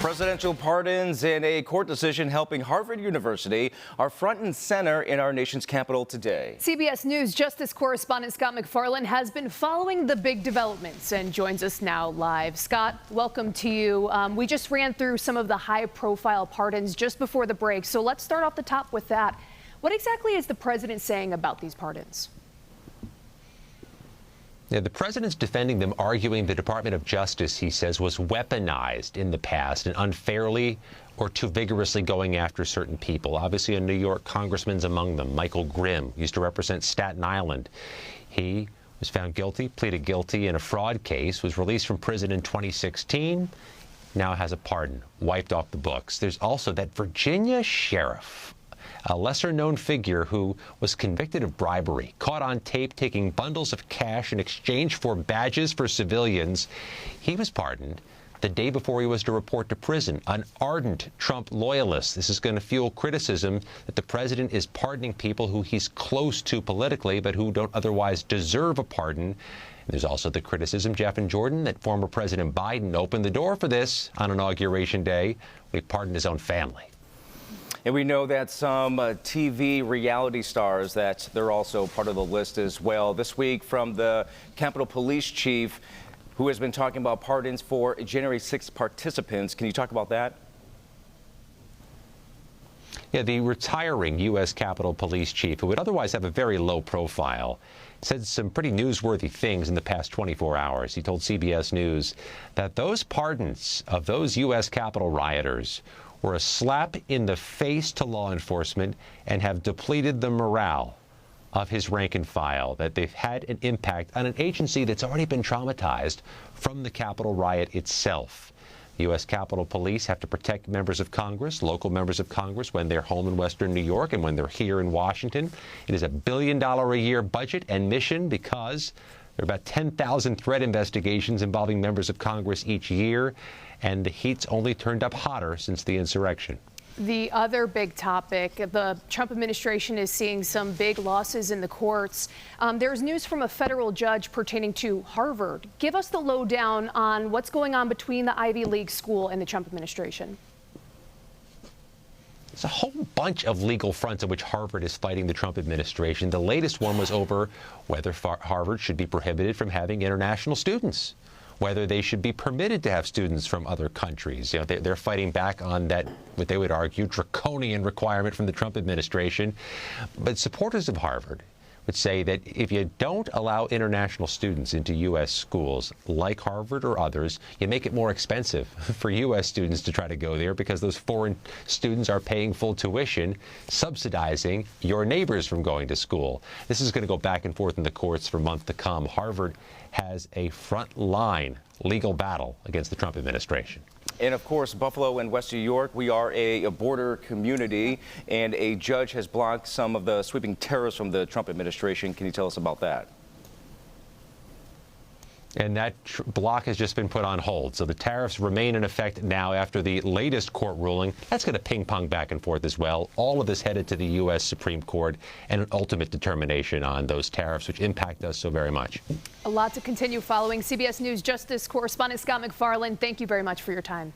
Presidential pardons and a court decision helping Harvard University are front and center in our nation's capital today. CBS News Justice correspondent Scott MacFarlane has been following the big developments and joins us now live. Scott, welcome to you. We just ran through some of the high-profile pardons just before the break, so let's start off the top with that. What exactly is the president saying about these pardons? Yeah, the president's defending them, arguing the Department of Justice, he says, was weaponized in the past and unfairly or too vigorously going after certain people. Obviously, a New York congressman's among them. Michael Grimm used to represent Staten Island. He was found guilty, pleaded guilty in a fraud case, was released from prison in 2016, now has a pardon, wiped off the books. There's also that Virginia sheriff, a lesser-known figure who was convicted of bribery, caught on tape taking bundles of cash in exchange for badges for civilians. He was pardoned the day before he was to report to prison, an ardent Trump loyalist. This is going to fuel criticism that the president is pardoning people who he's close to politically, but who don't otherwise deserve a pardon. And there's also the criticism, Jeff and Jordan, that former President Biden opened the door for this on Inauguration Day. He pardoned his own family. And we know that some TV reality stars, that they're also part of the list as well. This week from the Capitol Police Chief, who has been talking about pardons for January 6th participants. Can you talk about that? Yeah, the retiring U.S. Capitol Police Chief, who would otherwise have a very low profile, said some pretty newsworthy things in the past 24 hours. He told CBS News that those pardons of those U.S. Capitol rioters were a slap in the face to law enforcement and have depleted the morale of his rank and file, that they've had an impact on an agency that's already been traumatized from the Capitol riot itself. The U.S. Capitol Police have to protect members of Congress, local members of Congress, when they're home in Western New York and when they're here in Washington. It is a $1 billion a year budget and mission because there are about 10,000 threat investigations involving members of Congress each year, and the heat's only turned up hotter since the insurrection. The other big topic, the Trump administration is seeing some big losses in the courts. There's news from a federal judge pertaining to Harvard. Give us the lowdown on what's going on between the Ivy League school and the Trump administration. There's a whole bunch of legal fronts on which Harvard is fighting the Trump administration. The latest one was over whether Harvard should be prohibited from having international students, whether they should be permitted to have students from other countries. You know, they're fighting back on that, what they would argue, draconian requirement from the Trump administration. But supporters of Harvard would say that if you don't allow international students into U.S. schools like Harvard or others, you make it more expensive for U.S. students to try to go there because those foreign students are paying full tuition, subsidizing your neighbors from going to school. This is going to go back and forth in the courts for months to come. Harvard has a front-line legal battle against the Trump administration. And of course, Buffalo and West New York, we are a border community, and a judge has blocked some of the sweeping tariffs from the Trump administration. Can you tell us about that? And that block has just been put on hold. So the tariffs remain in effect now after the latest court ruling. That's going to ping pong back and forth as well. All of this headed to the U.S. Supreme Court and an ultimate determination on those tariffs, which impact us so very much. A lot to continue following. CBS News Justice correspondent Scott MacFarlane, thank you very much for your time.